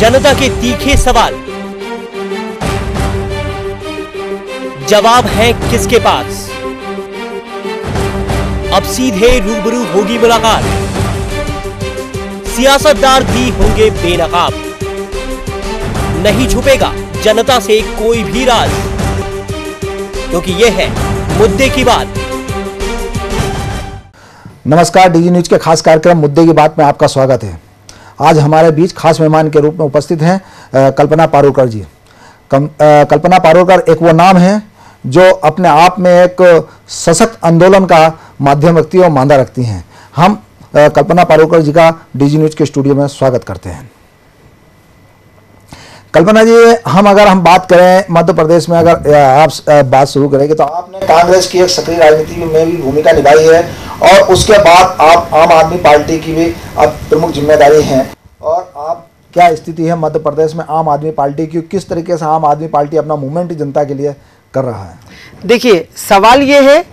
जनता के तीखे सवाल, जवाब है किसके पास? अब सीधे रूबरू होगी मुलाकात, सियासतदार भी होंगे बेनकाब, नहीं छुपेगा जनता से कोई भी राज, क्योंकि यह है मुद्दे की बात। नमस्कार, डीजी न्यूज के खास कार्यक्रम मुद्दे की बात में आपका स्वागत है। आज हमारे बीच खास मेहमान के रूप में उपस्थित हैं कल्पना पारुलकर जी। कल्पना पारुलकर एक वो नाम है जो अपने आप में एक सशक्त आंदोलन का माध्यम रखती है और मांदा रखती हैं। हम कल्पना पारुलकर जी का डीजी न्यूज के स्टूडियो में स्वागत करते हैं। कल्पना जी, हम बात करें मध्य प्रदेश में, अगर आप बात शुरू करेंगे तो आपने कांग्रेस की एक सक्रिय राजनीति में भी भूमिका निभाई है और उसके बाद आप आम आदमी पार्टी की भी अब प्रमुख जिम्मेदारी हैं। और आप क्या स्थिति है मध्य प्रदेश में आम आदमी पार्टी की, किस तरीके से आम आदमी पार्टी अपना मूवमेंट जनता के लिए कर रहा है? देखिए, सवाल ये है,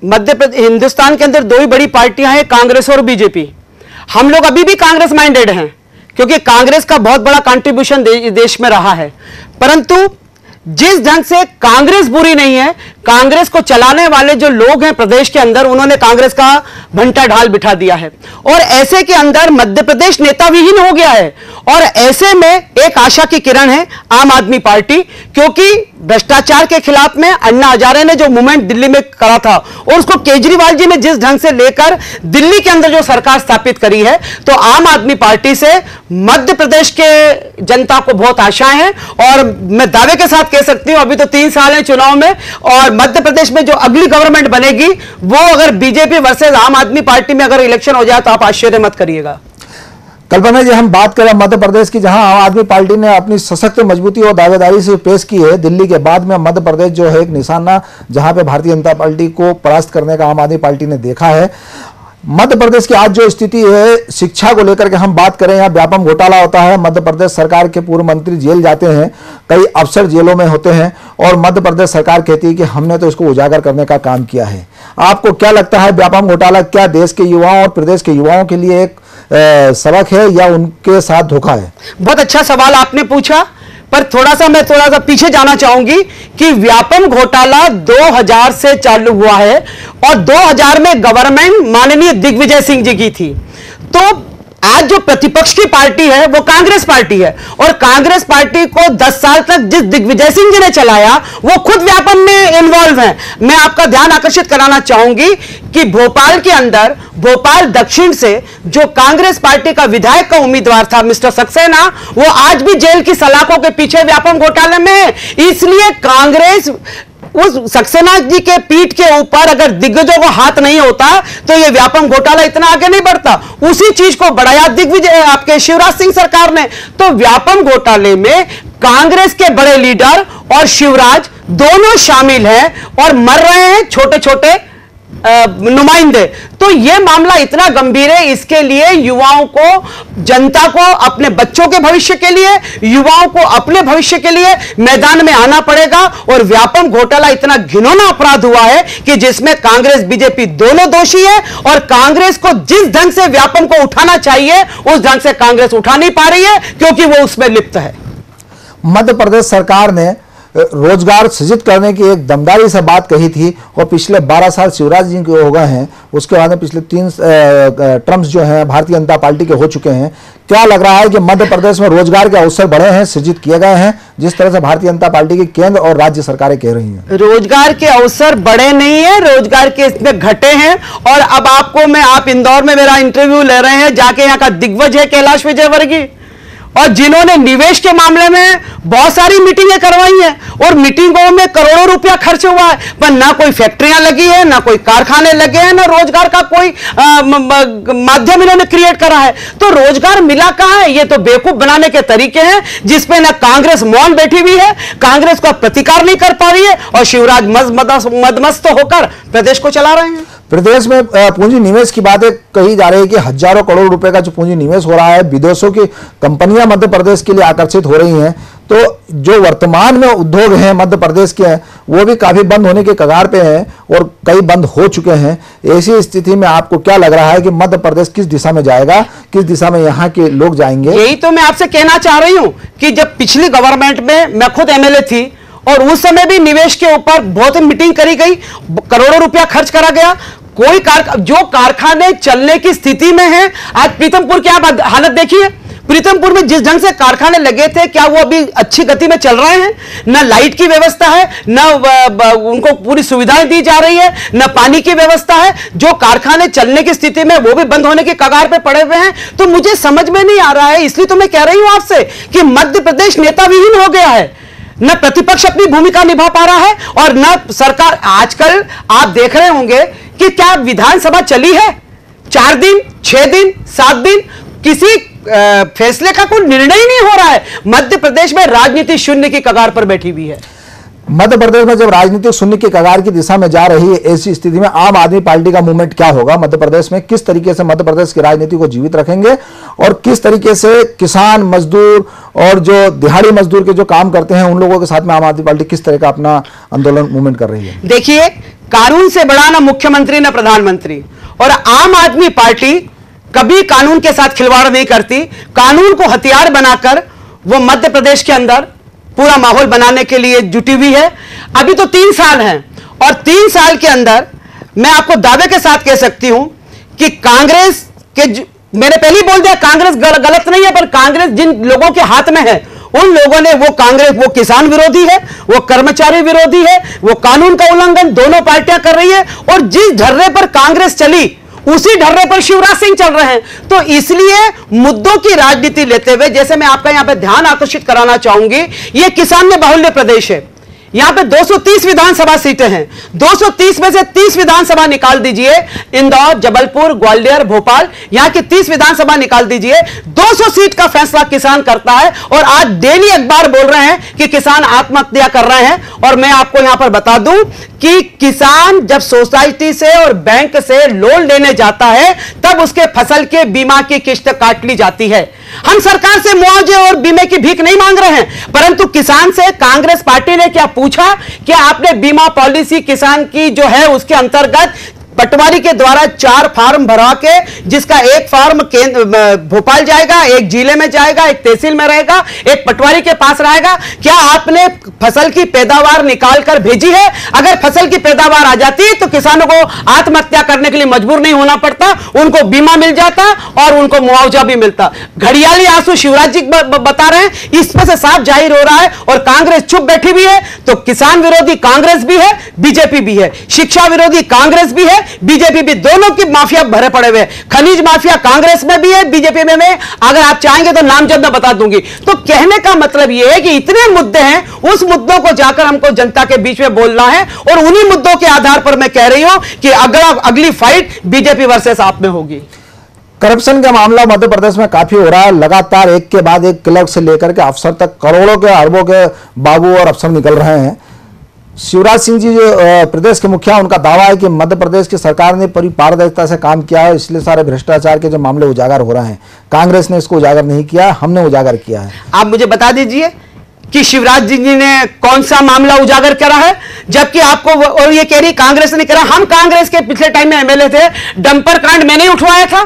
मध्य प्रदेश, हिंदुस्तान के अंदर दो ही बड़ी पार्टियां हैं, कांग्रेस और बीजेपी। हम लोग अभी भी कांग्रेस माइंडेड हैं क्योंकि कांग्रेस का बहुत बड़ा कंट्रीब्यूशन देश में रहा है। परंतु जिस ढंग से कांग्रेस बुरी नहीं है, कांग्रेस को चलाने वाले जो लोग हैं प्रदेश के अंदर, उन्होंने कांग्रेस का भंटा ढाल बिठा दिया है और ऐसे के अंदर मध्य प्रदेश नेता विहीन हो गया है। और ऐसे में एक आशा की किरण है आम आदमी पार्टी, क्योंकि भ्रष्टाचार के खिलाफ में अन्ना हजारे ने जो मूवमेंट दिल्ली में करा था और उसको केजरीवाल जी ने जिस ढंग से लेकर दिल्ली के अंदर जो सरकार स्थापित करी है, तो आम आदमी पार्टी से मध्य प्रदेश के जनता को बहुत आशाएं हैं। और मैं दावे के साथ कह सकती हूं, अभी तो 3 साल है चुनाव में, और मध्य प्रदेश में जो अगली गवर्नमेंट बनेगी वो अगर बीजेपी वर्सेस आम आदमी पार्टी में अगर इलेक्शन हो जाए तो आप आश्चर्य मत करिएगा। कल्पना जी, हम बात करें मध्य प्रदेश की, जहां आम आदमी पार्टी ने अपनी सशक्त मजबूती और दावेदारी से पेश की है। दिल्ली के बाद में मध्य प्रदेश जो है एक निशाना, जहां पे भारतीय जनता पार्टी को परास्त करने का आम आदमी पार्टी ने देखा है। मध्य प्रदेश की आज जो स्थिति है, शिक्षा को लेकर के हम बात करें, यहाँ व्यापम घोटाला होता है। मध्य प्रदेश सरकार के पूर्व मंत्री जेल जाते हैं, कई अफसर जेलों में होते हैं और मध्य प्रदेश सरकार कहती है कि हमने तो इसको उजागर करने का काम किया है। आपको क्या लगता है, व्यापम घोटाला क्या देश के युवाओं और प्रदेश के युवाओं के लिए एक सबक है या उनके साथ धोखा है? बहुत अच्छा सवाल आपने पूछा, पर थोड़ा सा पीछे जाना चाहूंगी कि व्यापम घोटाला 2000 से चालू हुआ है और 2000 में गवर्नमेंट माननीय दिग्विजय सिंह जी की थी। तो आज जो प्रतिपक्ष की पार्टी है वो कांग्रेस पार्टी है और कांग्रेस पार्टी को 10 साल तक जिस दिग्विजय सिंह जी ने चलाया वो खुद व्यापम में इन्वॉल्व है। मैं आपका ध्यान आकर्षित कराना चाहूंगी कि भोपाल के अंदर, भोपाल दक्षिण से जो कांग्रेस पार्टी का विधायक का उम्मीदवार था मिस्टर सक्सेना, वो आज भी जेल की सलाखों के पीछे व्यापम घोटाले में है। इसलिए कांग्रेस उस सक्सेना जी के पीठ के ऊपर अगर दिग्गजों को हाथ नहीं होता तो ये व्यापम घोटाला इतना आगे नहीं बढ़ता। उसी चीज को बढ़ाया दिग्विजय आपके शिवराज सिंह सरकार ने। तो व्यापम घोटाले में कांग्रेस के बड़े लीडर और शिवराज दोनों शामिल हैं और मर रहे हैं छोटे छोटे नुमाइंदे। तो यह मामला इतना गंभीर है, इसके लिए युवाओं को, जनता को अपने बच्चों के भविष्य के लिए, युवाओं को अपने भविष्य के लिए मैदान में आना पड़ेगा। और व्यापम घोटाला इतना घिनौना अपराध हुआ है कि जिसमें कांग्रेस बीजेपी दोनों दोषी है और कांग्रेस को जिस ढंग से व्यापम को उठाना चाहिए उस ढंग से कांग्रेस उठा नहीं पा रही है क्योंकि वो उसमें लिप्त है। मध्य प्रदेश सरकार ने रोजगार सृजित करने की एक दमदारी से बात कही थी और पिछले 12 साल शिवराज जी के हो गए हैं, उसके बाद में पिछले 3 टर्म्स जो हैं भारतीय जनता पार्टी के हो चुके हैं। क्या लग रहा है कि मध्य प्रदेश में रोजगार के अवसर बढ़े हैं, सृजित किए गए हैं, जिस तरह से भारतीय जनता पार्टी की केंद्र और राज्य सरकारें कह रही हैं? रोजगार के अवसर बढ़े नहीं है, रोजगार के इसमें घटे हैं। और अब आप इंदौर में मेरा इंटरव्यू ले रहे हैं, जाके यहाँ का दिग्गज है कैलाश विजयवर्गीय, और जिन्होंने निवेश के मामले में बहुत सारी मीटिंगें करवाई हैं और मीटिंगों में करोड़ों रुपया खर्च हुआ है, पर ना कोई फैक्ट्रियां लगी है, ना कोई कारखाने लगे हैं, ना रोजगार का कोई माध्यम इन्होंने क्रिएट करा है। तो रोजगार मिला कहां है? ये तो बेवकूफ बनाने के तरीके हैं जिसपे ना कांग्रेस मौन बैठी हुई है, कांग्रेस का प्रतिकार नहीं कर पा रही है और शिवराज मदमस्त होकर प्रदेश को चला रहे हैं। प्रदेश में पूंजी निवेश की बातें कही जा रही है कि हजारों करोड़ रुपए का जो पूंजी निवेश हो रहा है, विदेशों की कंपनियां मध्य प्रदेश के लिए आकर्षित हो रही हैं, तो जो वर्तमान में उद्योग हैं मध्य प्रदेश के वो भी काफी बंद होने के कगार पे हैं और कई बंद हो चुके हैं। ऐसी स्थिति में आपको क्या लग रहा है कि मध्य प्रदेश किस दिशा में जाएगा, किस दिशा में यहाँ के लोग जाएंगे? यही तो मैं आपसे कहना चाह रही हूं कि जब पिछली गवर्नमेंट में मैं खुद एमएलए थी और उस समय भी निवेश के ऊपर बहुत मीटिंग करी गई, करोड़ों रुपया खर्च करा गया, कोई जो कारखाने चलने की स्थिति में है। आज प्रीतमपुर की आप हालत देखिए, प्रीतमपुर में जिस ढंग से कारखाने लगे थे, क्या वो अभी अच्छी गति में चल रहे हैं? न लाइट की व्यवस्था है, न उनको पूरी सुविधाएं दी जा रही है, न पानी की व्यवस्था है। जो कारखाने चलने की स्थिति में वो भी बंद होने के कगार पे पड़े हुए हैं। तो मुझे समझ में नहीं आ रहा है, इसलिए तो मैं कह रही हूं आपसे कि मध्य प्रदेश नेता विहीन हो गया है। न प्रतिपक्ष अपनी भूमिका निभा पा रहा है और न सरकार। आजकल आप देख रहे होंगे कि क्या विधानसभा चली है 4 दिन, 6 दिन, 7 दिन, किसी फैसले का कोई निर्णय ही नहीं हो रहा है। मध्य प्रदेश में राजनीति शून्य की कगार पर बैठी हुई है। मध्य प्रदेश में जब राजनीतिक शून्य की कगार की दिशा में जा रही है, ऐसी स्थिति में आम आदमी पार्टी का मूवमेंट क्या होगा मध्य प्रदेश में? किस तरीके से मध्य प्रदेश की राजनीति को जीवित रखेंगे और किस तरीके से किसान, मजदूर और जो दिहाड़ी मजदूर के जो काम करते हैं उन लोगों के साथ में आम आदमी पार्टी किस तरह का अपना आंदोलन मूवमेंट कर रही है? देखिए, कानून से बड़ा ना मुख्यमंत्री ना प्रधानमंत्री, और आम आदमी पार्टी कभी कानून के साथ खिलवाड़ नहीं करती। कानून को हथियार बनाकर वो मध्य प्रदेश के अंदर पूरा माहौल बनाने के लिए जुटी हुई है। अभी तो 3 साल हैं और 3 साल के अंदर मैं आपको दावे के साथ कह सकती हूं कि कांग्रेस के, मैंने पहले ही बोल दिया कांग्रेस गलत नहीं है, पर कांग्रेस जिन लोगों के हाथ में है उन लोगों ने, वो कांग्रेस वो किसान विरोधी है, वो कर्मचारी विरोधी है, वो कानून का उल्लंघन दोनों पार्टियां कर रही है। और जिस ढर्रे पर कांग्रेस चली उसी ढर्रे पर शिवराज सिंह चल रहे हैं। तो इसलिए मुद्दों की राजनीति लेते हुए, जैसे मैं आपका यहां पे ध्यान आकर्षित कराना चाहूंगी, यह किसान में बाहुल्य प्रदेश है। यहां पे 230 विधानसभा सीटें हैं, 230 में से 30 विधानसभा निकाल दीजिए, इंदौर, जबलपुर, ग्वालियर, भोपाल, यहां की 30 विधानसभा निकाल दीजिए, 200 सीट का फैसला किसान करता है। और आज डेली अखबार बोल रहे हैं कि किसान आत्महत्या कर रहे हैं। और मैं आपको यहां पर बता दूं कि किसान जब सोसाइटी से और बैंक से लोन लेने जाता है तब उसके फसल के बीमा की किस्त काट ली जाती है। हम सरकार से मुआवजे और बीमे की भीख नहीं मांग रहे हैं, परंतु किसान से कांग्रेस पार्टी ने क्या पूछा कि आपने बीमा पॉलिसी किसान की जो है उसके अंतर्गत पटवारी के द्वारा 4 फार्म भरा के, जिसका एक फार्म भोपाल जाएगा, एक जिले में जाएगा, एक तहसील में रहेगा, एक पटवारी के पास रहेगा, क्या आपने फसल की पैदावार निकाल कर भेजी है? अगर फसल की पैदावार आ जाती तो किसानों को आत्महत्या करने के लिए मजबूर नहीं होना पड़ता, उनको बीमा मिल जाता और उनको मुआवजा भी मिलता। घड़ियाली आंसू शिवराज जी बता रहे हैं, इसमें से साफ जाहिर हो रहा है। और कांग्रेस चुप बैठी भी है, तो किसान विरोधी कांग्रेस भी है, बीजेपी भी है, शिक्षा विरोधी कांग्रेस भी है, बीजेपी भी, दोनों की माफिया भरे पड़े हुए। खनिज माफिया कांग्रेस में भी है, बीजेपी में अगर आप चाहेंगे तो नामजद मैं बता दूंगी। तो कहने का मतलब यह है कि इतने मुद्दे हैं, उस मुद्दों को जाकर हमको जनता के बीच में बोलना है। और उन्हीं मुद्दों के आधार पर मैं कह रही हूं कि अगली फाइट बीजेपी वर्सेस आप में होगी। करप्शन का मामला मध्य प्रदेश में काफी हो रहा है, लगातार एक के बाद एक क्लर्क से लेकर के अफसर तक करोड़ों के अरबों के बाबू और अफसर निकल रहे हैं। शिवराज सिंह जी जो प्रदेश के मुखिया, उनका दावा है कि मध्य प्रदेश की सरकार ने पूरी पारदर्शिता से काम किया है, इसलिए सारे भ्रष्टाचार के जो मामले उजागर हो रहे हैं। कांग्रेस ने इसको उजागर नहीं किया, हमने उजागर किया है। आप मुझे बता दीजिए कि शिवराज जी ने कौन सा मामला उजागर करा है, जबकि आपको और ये कह रही कांग्रेस ने करा। हम कांग्रेस के पिछले टाइम में एमएलए थे, डंपर कांड मैंने उठवाया था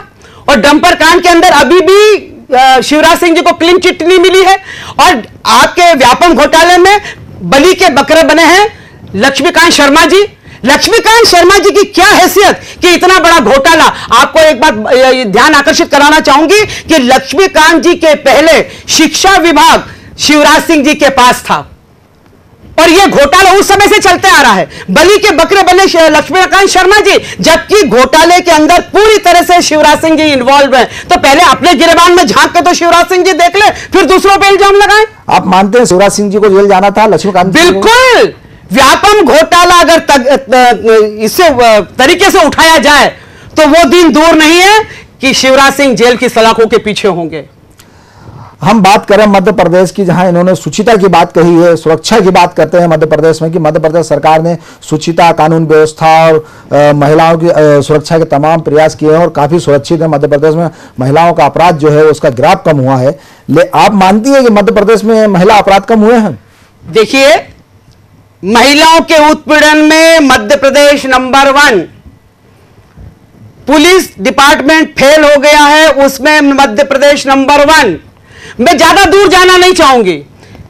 और डंपर कांड के अंदर अभी भी शिवराज सिंह जी को क्लीन चिट नहीं मिली है। और आपके व्यापम घोटाले में बलि के बकरे बने हैं लक्ष्मीकांत शर्मा जी। लक्ष्मीकांत शर्मा जी की क्या हैसियत कि इतना बड़ा घोटाला। आपको एक बात ध्यान आकर्षित कराना चाहूंगी कि लक्ष्मीकांत जी के पहले शिक्षा विभाग शिवराज सिंह जी के पास था और यह घोटाला उस समय से चलते आ रहा है। बलि के बकरे बने लक्ष्मीकांत शर्मा जी, जबकि घोटाले के अंदर पूरी तरह से शिवराज सिंह जी इन्वॉल्व हैं। तो पहले अपने गिरबान में झांक के तो शिवराज सिंह जी देख ले, फिर दूसरों पे इल्जाम लगाएं। आप मानते हैं शिवराज सिंह जी को जेल जाना था? लक्ष्मीकांत बिल्कुल। व्यापम घोटाला अगर इससे तरीके से उठाया जाए तो वो दिन दूर नहीं है कि शिवराज सिंह जेल की सलाखों के पीछे होंगे। हम बात करें मध्य प्रदेश की, जहां इन्होंने शुचिता की बात कही है, सुरक्षा की बात करते हैं मध्य प्रदेश में कि मध्य प्रदेश सरकार ने शुचिता, कानून व्यवस्था और महिलाओं की सुरक्षा के तमाम प्रयास किए हैं और काफी सुरक्षित है मध्य प्रदेश में। महिलाओं का अपराध जो है उसका ग्राफ कम हुआ है। आप मानती है कि मध्य प्रदेश में महिला अपराध कम हुए हैं? देखिए, महिलाओं के उत्पीड़न में Madhya Pradesh number 1, police department fail हो गया है उसमें मध्य प्रदेश नंबर 1। मैं ज्यादा दूर जाना नहीं चाहूंगी,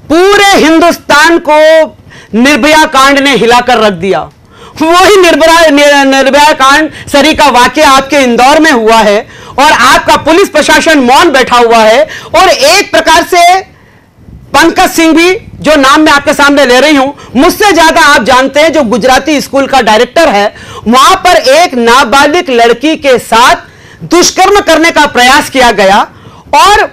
पूरे हिंदुस्तान को निर्भया कांड ने हिलाकर रख दिया। वही निर्भया कांड सरी का वाकया आपके इंदौर में हुआ है और आपका पुलिस प्रशासन मौन बैठा हुआ है। और एक प्रकार से पंकज सिंह भी, जो नाम मैं आपके सामने ले रही हूं, मुझसे ज्यादा आप जानते हैं, जो गुजराती स्कूल का डायरेक्टर है, वहां पर एक नाबालिग लड़की के साथ दुष्कर्म करने का प्रयास किया गया और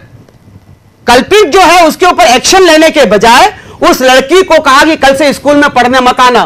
कल्पित जो है उसके ऊपर एक्शन लेने के बजाय उस लड़की को कहा कि कल से स्कूल में पढ़ने मत आना।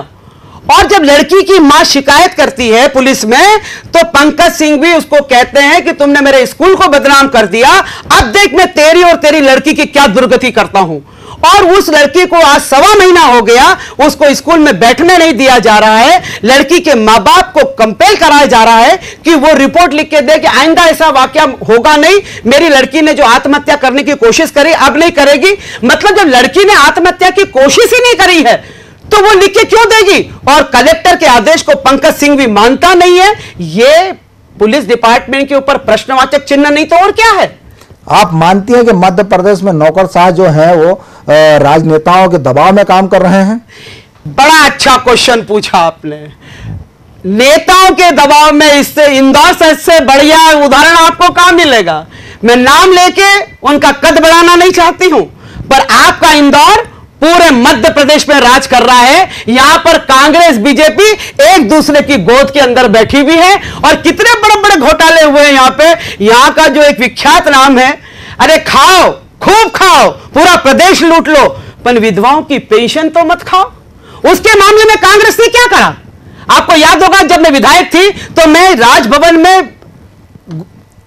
और जब लड़की की मां शिकायत करती है पुलिस में, तो पंकज सिंह भी उसको कहते हैं कि तुमने मेरे स्कूल को बदनाम कर दिया, अब देख मैं तेरी और तेरी लड़की की क्या दुर्गति करता हूं। और उस लड़की को आज 1.25 महीना हो गया, उसको स्कूल में बैठने नहीं दिया जा रहा है। लड़की के मां बाप को कंपेल कराया जा रहा है कि वो रिपोर्ट लिख के दे कि आइंदा ऐसा वाकया होगा नहीं। मेरी लड़की ने जो आत्महत्या करने की कोशिश करी अब नहीं करेगी। मतलब जब लड़की ने आत्महत्या की कोशिश ही नहीं करी है तो वो लिख के क्यों देगी? और कलेक्टर के आदेश को पंकज सिंह भी मानता नहीं है। ये पुलिस डिपार्टमेंट के ऊपर प्रश्नवाचक चिन्ह नहीं तो और क्या है? आप मानती हैं कि मध्य प्रदेश में नौकरशाह जो है वो राजनेताओं के दबाव में काम कर रहे हैं? बड़ा अच्छा क्वेश्चन पूछा आपने। नेताओं के दबाव में, इससे इंदौर से इससे बढ़िया उदाहरण आपको कहां मिलेगा? मैं नाम लेके उनका कद बढ़ाना नहीं चाहती हूं, पर आपका इंदौर पूरे मध्य प्रदेश में राज कर रहा है। यहां पर कांग्रेस बीजेपी एक दूसरे की गोद के अंदर बैठी हुई है और कितने बड़े बड़े घोटाले हुए हैं यहां पे। यहां का जो एक विख्यात नाम है, अरे खाओ, खूब खाओ, पूरा प्रदेश लूट लो, पर विधवाओं की पेंशन तो मत खाओ। उसके मामले में कांग्रेस ने क्या करा? आपको याद होगा, जब मैं विधायक थी तो मैं राजभवन में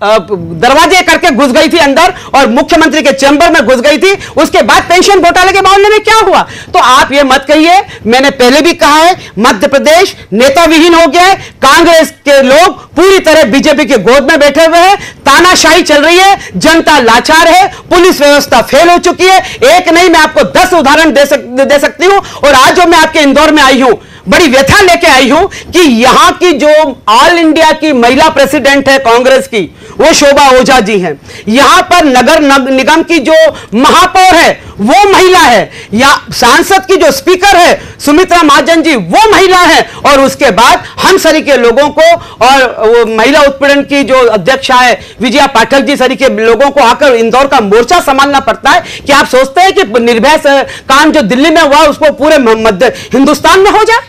दरवाजे करके घुस गई थी अंदर और मुख्यमंत्री के चैंबर में घुस गई थी। उसके बाद पेंशन घोटाले के मामले में क्या हुआ? तो आप ये मत कहिए, मैंने पहले भी कहा है, मध्य प्रदेश नेता विहीन हो गया है। कांग्रेस के लोग पूरी तरह बीजेपी के गोद में बैठे हुए हैं, तानाशाही चल रही है, जनता लाचार है, पुलिस व्यवस्था फेल हो चुकी है। एक नहीं, मैं आपको 10 उदाहरण दे सकती हूं। और आज जो मैं आपके इंदौर में आई हूं, बड़ी व्यथा लेके आई हूं कि यहां की जो ऑल इंडिया की महिला प्रेसिडेंट है कांग्रेस की, वो शोभा ओझा जी हैं। यहां पर नगर निगम की जो महापौर है वो महिला है। या सांसद की जो स्पीकर है सुमित्रा महाजन जी, वो महिला है। और उसके बाद हम सरी के लोगों को और वो महिला उत्पीड़न की जो अध्यक्षा है विजया पाठक जी सरी के लोगों को आकर इंदौर का मोर्चा संभालना पड़ता है। कि आप सोचते हैं कि निर्भया कांड जो दिल्ली में हुआ उसको पूरे मध्य हिंदुस्तान में हो जाए?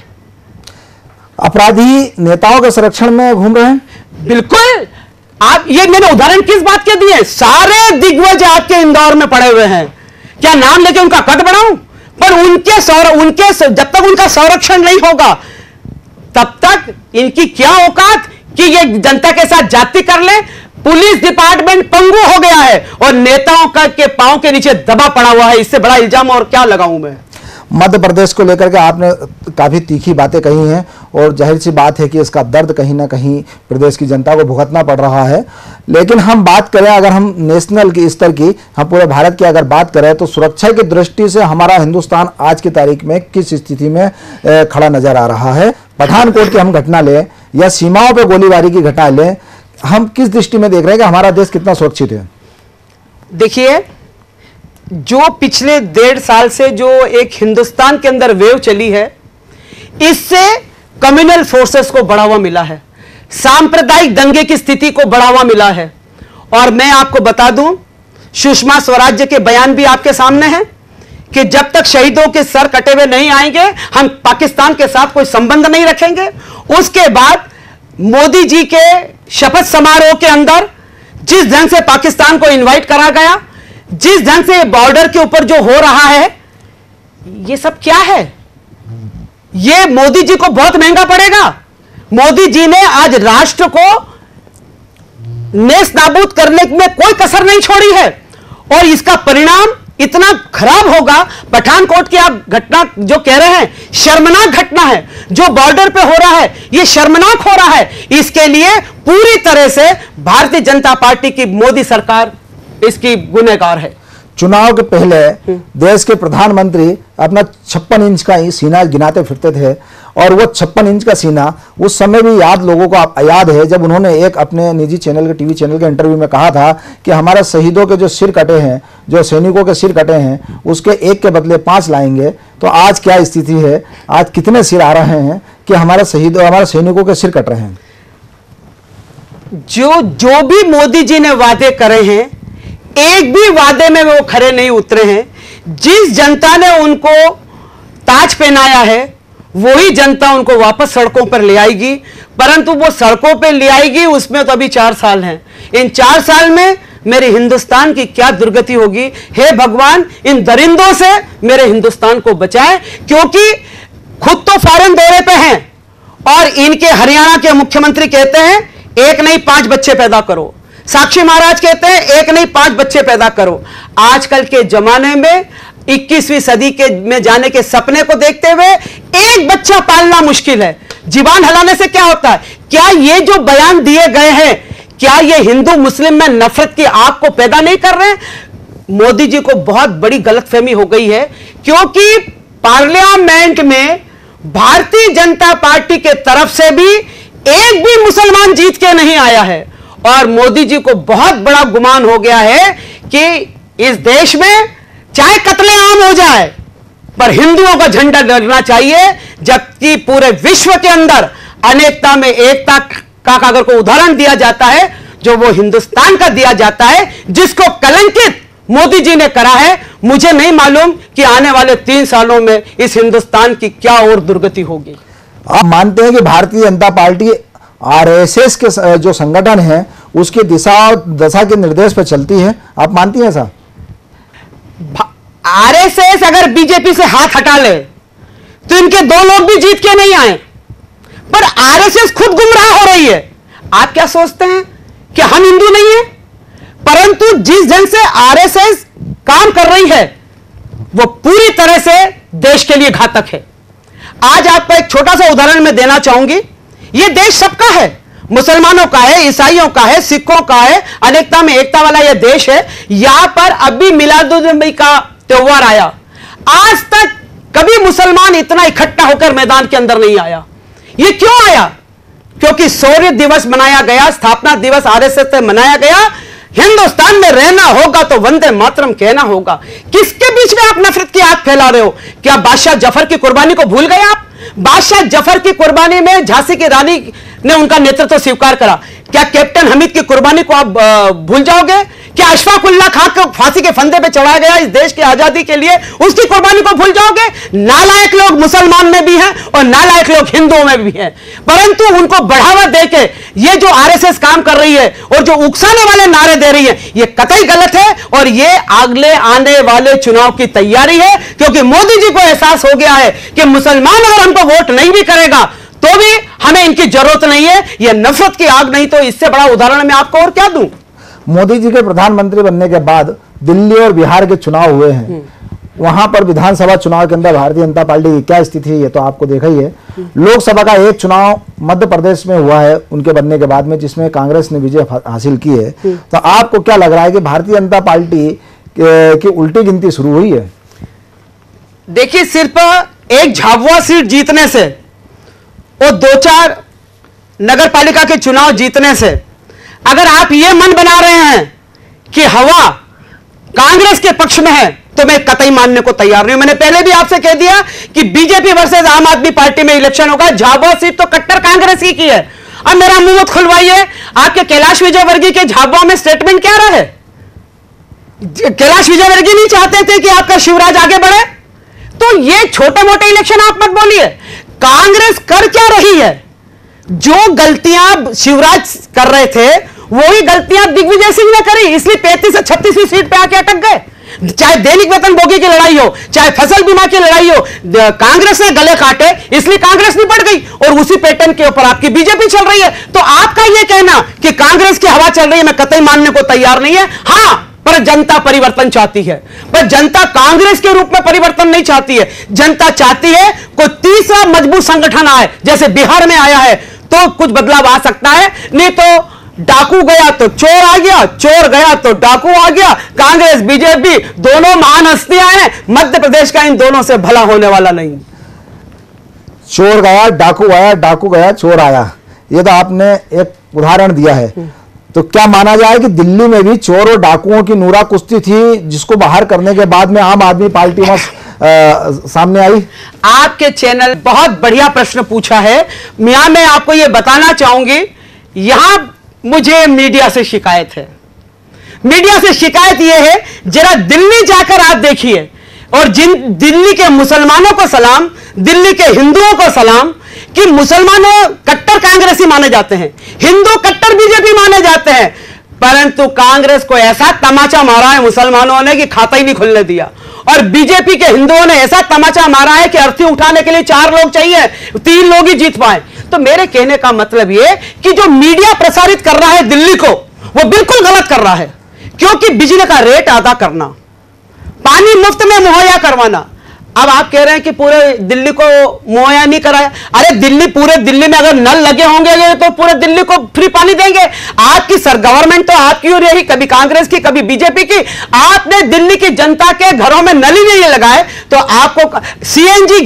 अपराधी नेताओं के संरक्षण में घूम रहे हैं? बिल्कुल। आप ये मैंने उदाहरण किस बात के दिए? सारे दिग्गज आपके इंदौर में पड़े हुए हैं। क्या नाम लेके उनका कद बढ़ाऊं? पर उनके जब तक उनका संरक्षण नहीं होगा तब तक इनकी क्या औकात कि ये जनता के साथ जाति कर ले। पुलिस डिपार्टमेंट पंगु हो गया है और नेताओं के पांव के नीचे दबा पड़ा हुआ है। इससे बड़ा इल्जाम और क्या लगाऊं मैं? मध्य प्रदेश को लेकर के आपने काफी तीखी बातें कही हैं और जाहिर सी बात है कि इसका दर्द कहीं ना कहीं प्रदेश की जनता को भुगतना पड़ रहा है। लेकिन हम बात करें, अगर हम नेशनल की स्तर की, हम पूरे भारत की अगर बात करें तो सुरक्षा की दृष्टि से हमारा हिंदुस्तान आज की तारीख में किस स्थिति में खड़ा नजर आ रहा है? पठानकोट की हम घटना लें या सीमाओं पर गोलीबारी की घटना लें, हम किस दृष्टि में देख रहे हैं कि हमारा देश कितना सुरक्षित है? देखिए, जो पिछले 1.5 साल से जो एक हिंदुस्तान के अंदर वेव चली है, इससे कम्युनल फोर्सेस को बढ़ावा मिला है, सांप्रदायिक दंगे की स्थिति को बढ़ावा मिला है। और मैं आपको बता दूं, सुषमा स्वराज के बयान भी आपके सामने हैं कि जब तक शहीदों के सर कटे हुए नहीं आएंगे हम पाकिस्तान के साथ कोई संबंध नहीं रखेंगे। उसके बाद मोदी जी के शपथ समारोह के अंदर जिस ढंग से पाकिस्तान को इनवाइट करा गया, जिस ढंग से बॉर्डर के ऊपर जो हो रहा है, ये सब क्या है? ये मोदी जी को बहुत महंगा पड़ेगा। मोदी जी ने आज राष्ट्र को नेस्त नाबूद करने में कोई कसर नहीं छोड़ी है। और इसका परिणाम इतना खराब होगा। पठानकोट की आप घटना जो कह रहे हैं, शर्मनाक घटना है। जो बॉर्डर पे हो रहा है, यह शर्मनाक हो रहा है। इसके लिए पूरी तरह से भारतीय जनता पार्टी की मोदी सरकार इसकी गुनहगार है। चुनाव के पहले देश के प्रधानमंत्री अपना 56 इंच का ही सीना गिनाते फिरते थे, और वो 56 इंच का सीना उस समय भी लोगों को याद है जब उन्होंने एक अपने निजी चैनल के टीवी चैनल के इंटरव्यू में कहा था कि हमारे शहीदों के जो सिर कटे हैं, जो सैनिकों के सिर कटे हैं, उसके एक के बदले 5 लाएंगे। तो आज क्या स्थिति है? आज कितने सिर आ रहे हैं कि हमारे सैनिकों के सिर कट रहे हैं? जो भी मोदी जी ने वादे करे हैं, एक भी वादे में वो खरे नहीं उतरे हैं। जिस जनता ने उनको ताज पहनाया है, वही जनता उनको वापस सड़कों पर ले आएगी। परंतु वो सड़कों पर ले आएगी, उसमें तो अभी 4 साल हैं। इन 4 साल में मेरे हिंदुस्तान की क्या दुर्गति होगी? हे भगवान, इन दरिंदों से मेरे हिंदुस्तान को बचाएं, क्योंकि खुद तो फॉरेन दौरे पे हैं और इनके हरियाणा के मुख्यमंत्री कहते हैं 1 नहीं 5 बच्चे पैदा करो। साक्षी महाराज कहते हैं 1 नहीं 5 बच्चे पैदा करो। आजकल के जमाने में 21वीं सदी के में जाने के सपने को देखते हुए एक बच्चा पालना मुश्किल है। जीवान हलाने से क्या होता है? क्या ये जो बयान दिए गए हैं, क्या ये हिंदू मुस्लिम में नफरत की आग को पैदा नहीं कर रहे हैं? मोदी जी को बहुत बड़ी गलतफहमी हो गई है, क्योंकि पार्लियामेंट में भारतीय जनता पार्टी के तरफ से भी एक भी मुसलमान जीत के नहीं आया है। और मोदी जी को बहुत बड़ा गुमान हो गया है कि इस देश में चाहे कत्लेआम हो जाए, पर हिंदुओं का झंडा लहराना चाहिए। जबकि पूरे विश्व के अंदर अनेकता में एकता का अगर कोई उदाहरण दिया जाता है, जो वो हिंदुस्तान का दिया जाता है, जिसको कलंकित मोदी जी ने करा है। मुझे नहीं मालूम कि आने वाले 3 सालों में इस हिंदुस्तान की क्या और दुर्गति होगी। आप मानते हैं कि भारतीय जनता पार्टी आरएसएस के जो संगठन है उसकी दशा के निर्देश पर चलती है? आप मानती हैं साहब? आरएसएस अगर बीजेपी से हाथ हटा ले तो इनके 2 लोग भी जीत के नहीं आए, पर आरएसएस खुद गुमराह हो रही है। आप क्या सोचते हैं कि हम हिंदू नहीं है? परंतु जिस ढंग से आरएसएस काम कर रही है, वो पूरी तरह से देश के लिए घातक है। आज आपको एक छोटा सा उदाहरण मैं देना चाहूंगी। यह देश सबका है, मुसलमानों का है, ईसाइयों का है, सिखों का है, अनेकता में एकता वाला यह देश है। यहां पर अभी मिलादुन्नबी का त्योहार आया, आज तक कभी मुसलमान इतना इकट्ठा होकर मैदान के अंदर नहीं आया। यह क्यों आया? क्योंकि शौर्य दिवस मनाया गया, स्थापना दिवस आरएसएस से मनाया गया। हिंदुस्तान में रहना होगा तो वंदे मातरम कहना होगा। किसके बीच में आप नफरत की आग फैला रहे हो? क्या बादशाह जफर की कुर्बानी को भूल गए आप? बादशाह जफर की कुर्बानी में झांसी की रानी ने उनका नेतृत्व स्वीकार करा। क्या कैप्टन हमीद की कुर्बानी को आप भूल जाओगे? क्या अशफाक उल्लाह खां को फांसी के फंदे पे चढ़ाया गया इस देश की आजादी के लिए, उसकी कुर्बानी को भूल जाओगे? नालायक लोग मुसलमान में भी हैं और नालायक लोग हिंदुओं में भी हैं, परंतु उनको बढ़ावा देके ये जो आरएसएस काम कर रही है और जो उकसाने वाले नारे दे रही है, ये कतई गलत है। और ये अगले आने वाले चुनाव की तैयारी है, क्योंकि मोदी जी को एहसास हो गया है कि मुसलमान अगर हमको वोट नहीं भी करेगा तो भी हमें इनकी जरूरत नहीं है। यह नफरत की आग नहीं तो इससे बड़ा उदाहरण मैं आपको और क्या दूं? मोदी जी के प्रधानमंत्री बनने के बाद दिल्ली और बिहार के चुनाव हुए हैं, वहां पर विधानसभा चुनाव के अंदर भारतीय जनता पार्टी की क्या स्थिति है ये तो आपको देखा ही है। लोकसभा का एक चुनाव मध्य प्रदेश में हुआ है उनके बनने के बाद में, जिसमें कांग्रेस ने विजय हासिल की है। तो आपको क्या लग रहा है कि भारतीय जनता पार्टी की उल्टी गिनती शुरू हुई है? देखिए, सिर्फ एक झाबुआ सीट जीतने से और 2-4 नगर पालिका के चुनाव जीतने से अगर आप ये मन बना रहे हैं कि हवा कांग्रेस के पक्ष में है, तो मैं कतई मानने को तैयार नहीं हूं। मैंने पहले भी आपसे कह दिया कि बीजेपी वर्सेस आम आदमी पार्टी में इलेक्शन होगा। झाबुआ सीट तो कट्टर कांग्रेस ही की है। अब मेरा मुंह मत खुलवाइए। आपके कैलाश विजयवर्गीय के झाबुआ में स्टेटमेंट क्या रहा है? कैलाश विजयवर्गीय नहीं चाहते थे कि आपका शिवराज आगे बढ़े, तो ये छोटे मोटे इलेक्शन आप मत बोलिए। कांग्रेस कर क्या रही है? जो गलतियां शिवराज कर रहे थे वही गलतियां दिग्विजय सिंह ने करी, इसलिए 35 से 36वीं सीट पे आके अटक गए। चाहे दैनिक वेतन भोगी की लड़ाई हो, चाहे फसल बीमा की लड़ाई हो, कांग्रेस ने गले काटे, इसलिए कांग्रेस निपट गई और उसी पैटर्न के ऊपर आपकी बीजेपी चल रही है। तो आपका यह कहना कि कांग्रेस की हवा चल रही है, मैं कतई मानने को तैयार नहीं है। हां, पर जनता परिवर्तन चाहती है। पर जनता कांग्रेस के रूप में परिवर्तन नहीं चाहती है। जनता चाहती है कोई तीसरा मजबूत संगठन आए, जैसे बिहार में आया है तो कुछ बदलाव आ सकता है, नहीं तो डाकू गया तो चोर आ गया, चोर गया तो डाकू आ गया। कांग्रेस बीजेपी दोनों महान हस्तियां हैं, मध्य प्रदेश का इन दोनों से भला होने वाला नहीं। चोर गया डाकू आया, डाकू गया चोर आया, ये तो आपने एक उदाहरण दिया है। तो क्या माना जाए कि दिल्ली में भी चोर और डाकुओं की नूरा कुश्ती थी, जिसको बाहर करने के बाद में आम आदमी पार्टी में सामने आई? आपके चैनल बहुत बढ़िया प्रश्न पूछा है मियां। मैं आपको यह बताना चाहूंगी, यहां मुझे मीडिया से शिकायत है। मीडिया से शिकायत यह है, जरा दिल्ली जाकर आप देखिए, और जिन दिल्ली के मुसलमानों को सलाम, दिल्ली के हिंदुओं को सलाम, कि मुसलमानों कट्टर कांग्रेसी माने जाते हैं, हिंदू कट्टर बीजेपी माने जाते हैं, परंतु कांग्रेस को ऐसा तमाचा मारा है मुसलमानों ने कि खाता ही नहीं खुलने दिया, और बीजेपी के हिंदुओं ने ऐसा तमाचा मारा है कि अर्थी उठाने के लिए 4 लोग चाहिए, 3 लोग ही जीत पाए। तो मेरे कहने का मतलब यह कि जो मीडिया प्रसारित कर रहा है दिल्ली को, वो बिल्कुल गलत कर रहा है। क्योंकि बिजली का रेट अदा करना, पानी मुफ्त में मुहैया करवाना, अब आप कह रहे हैं कि पूरे दिल्ली को मुहैया नहीं कराया। अरे दिल्ली, पूरे दिल्ली में अगर नल लगे होंगे तो पूरे दिल्ली को फ्री पानी देंगे। आपकी गवर्नमेंट तो आपकी हो रही, कभी कांग्रेस की कभी बीजेपी की। आपने दिल्ली की जनता के घरों में नल ही नहीं लगाए, तो आपको सीएनजी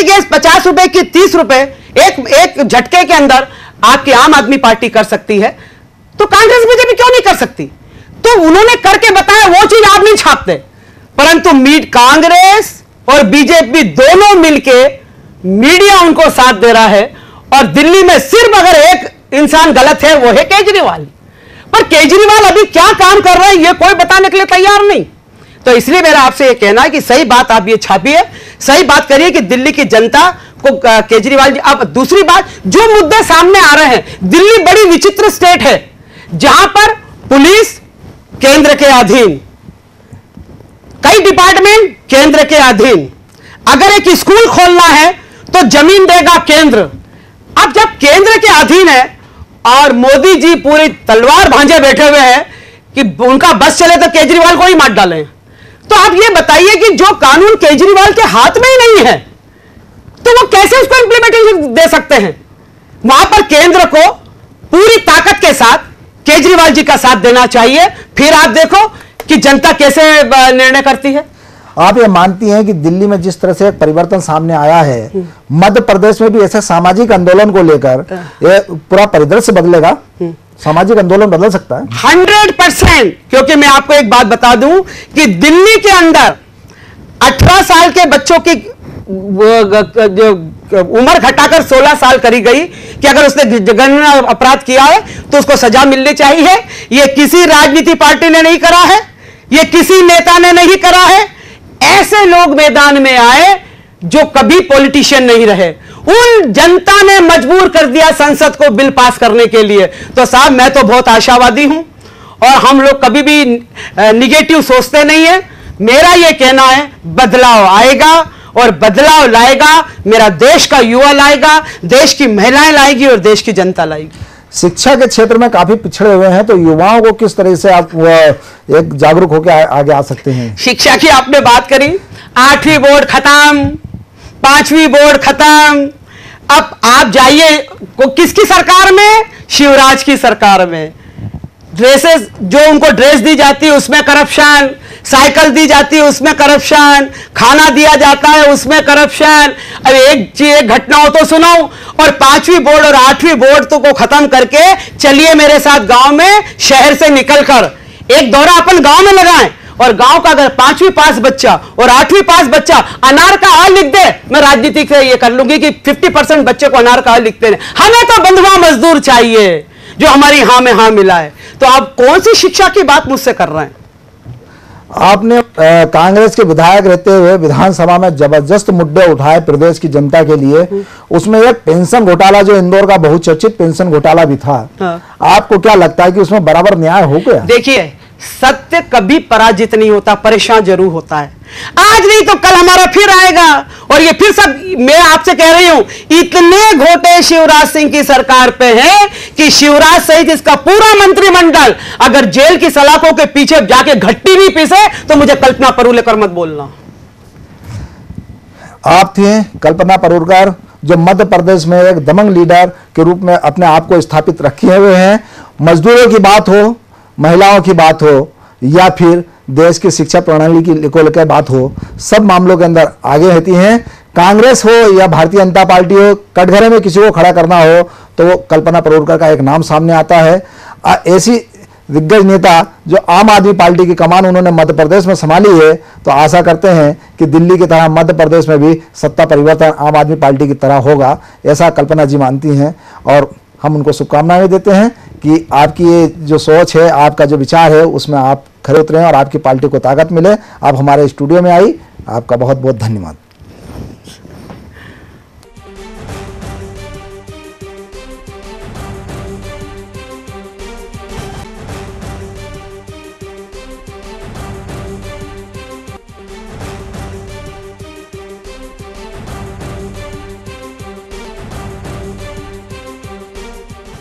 गैस 50 रुपए की 30 रुपए एक झटके के अंदर आपकी आम आदमी पार्टी कर सकती है, तो कांग्रेस बीजेपी क्यों नहीं कर सकती? तो उन्होंने करके बताया, वो चीज आप नहीं छापते। परंतु कांग्रेस और बीजेपी दोनों मिलके मीडिया उनको साथ दे रहा है, और दिल्ली में सिर्फ अगर एक इंसान गलत है, वो है केजरीवाल। पर केजरीवाल अभी क्या काम कर रहे हैं ये कोई बताने के लिए तैयार नहीं। तो इसलिए मेरा आपसे यह कहना है कि सही बात आप ये छापिए, सही बात करिए कि दिल्ली की जनता को केजरीवाल जी। अब दूसरी बात, जो मुद्दे सामने आ रहे हैं, दिल्ली बड़ी विचित्र स्टेट है, जहां पर पुलिस केंद्र के अधीन, कई डिपार्टमेंट केंद्र के अधीन, अगर एक स्कूल खोलना है तो जमीन देगा केंद्र। अब जब केंद्र के अधीन है और मोदी जी पूरी तलवार भांजे बैठे हुए हैं कि उनका बस चले तो केजरीवाल को ही मार डालें, तो आप ये बताइए कि जो कानून केजरीवाल के हाथ में ही नहीं है, तो वो कैसे उसको इंप्लीमेंटेशन दे सकते हैं? वहां पर केंद्र को पूरी ताकत के साथ केजरीवाल जी का साथ देना चाहिए, फिर आप देखो कि जनता कैसे निर्णय करती है। आप ये मानती हैं कि दिल्ली में जिस तरह से एक परिवर्तन सामने आया है, मध्य प्रदेश में भी ऐसे सामाजिक आंदोलन को लेकर ये पूरा परिदृश्य बदलेगा? सामाजिक आंदोलन बदल सकता है 100%। क्योंकि मैं आपको एक बात बता दूं कि दिल्ली के अंदर 18 साल के बच्चों की जो उम्र घटाकर 16 साल करी गई कि अगर उसने जघन्य अपराध किया है तो उसको सजा मिलनी चाहिए। यह किसी राजनीति पार्टी ने नहीं करा है, यह किसी नेता ने नहीं करा है। ऐसे लोग मैदान में आए जो कभी पॉलिटिशियन नहीं रहे, उन जनता ने मजबूर कर दिया संसद को बिल पास करने के लिए। तो साहब, मैं तो बहुत आशावादी हूं और हम लोग कभी भी निगेटिव सोचते नहीं है। मेरा यह कहना है बदलाव आएगा और बदलाव लाएगा मेरा देश का युवा लाएगा, देश की महिलाएं लाएगी और देश की जनता लाएगी। शिक्षा के क्षेत्र में काफी पिछड़े हुए हैं, तो युवाओं को किस तरह से आप एक जागरूक होकर आगे आ सकते हैं? शिक्षा की आपने बात करी, 8वीं बोर्ड खत्म, 5वीं बोर्ड खत्म। अब आप जाइए किसकी सरकार में? शिवराज की सरकार में। ड्रेसेस, जो उनको ड्रेस दी जाती है उसमें करप्शन, साइकिल दी जाती है उसमें करप्शन, खाना दिया जाता है उसमें करप्शन। अब एक घटना हो तो सुनाऊं। और 5वीं बोर्ड और 8वीं बोर्ड तो को खत्म करके चलिए मेरे साथ गांव में, शहर से निकलकर एक दौरा अपन गांव में लगाएं, और गांव का अगर 5वीं पास बच्चा और 8वीं पास बच्चा अनार का आ लिख दे, मैं राजनीति से ये कर लूंगी कि 50% बच्चे को अनार का आ लिखते हैं। हमें तो बंधुआ मजदूर चाहिए जो हमारी हां में हां मिलाए। तो आप कौन सी शिक्षा की बात मुझसे कर रहे हैं? आपने कांग्रेस के विधायक रहते हुए विधानसभा में जबरदस्त मुद्दे उठाए प्रदेश की जनता के लिए। उसमें एक पेंशन घोटाला, जो इंदौर का बहुचर्चित पेंशन घोटाला भी था। हाँ। आपको क्या लगता है कि उसमें बराबर न्याय हो गया? देखिए, सत्य कभी पराजित नहीं होता, परेशान जरूर होता है। आज नहीं तो कल हमारा फिर आएगा और ये फिर सब, मैं आपसे कह रही हूं, इतने घोटे शिवराज सिंह की सरकार पे हैं कि शिवराज सहित इसका पूरा मंत्रिमंडल अगर जेल की सलाखों के पीछे जाके घट्टी भी पीसे तो मुझे कल्पना परूलेकर मत बोलना। आप थे कल्पना परूलेकर, जो मध्य प्रदेश में एक दबंग लीडर के रूप में अपने आप को स्थापित रखे हुए हैं। मजदूरों की बात हो, महिलाओं की बात हो या फिर देश की शिक्षा प्रणाली की को लेकर बात हो, सब मामलों के अंदर आगे रहती हैं। कांग्रेस हो या भारतीय जनता पार्टी हो, कटघरे में किसी को खड़ा करना हो तो वो कल्पना परूलेकर का एक नाम सामने आता है। ऐसी दिग्गज नेता जो आम आदमी पार्टी की कमान उन्होंने मध्य प्रदेश में संभाली है, तो आशा करते हैं कि दिल्ली की तरह मध्य प्रदेश में भी सत्ता परिवर्तन आम आदमी पार्टी की तरह होगा, ऐसा कल्पना जी मानती हैं। और हम उनको शुभकामनाएं देते हैं कि आपकी ये जो सोच है, आपका जो विचार है, उसमें आप खरे उतरें और आपकी पार्टी को ताकत मिले। आप हमारे स्टूडियो में आई, आपका बहुत बहुत धन्यवाद।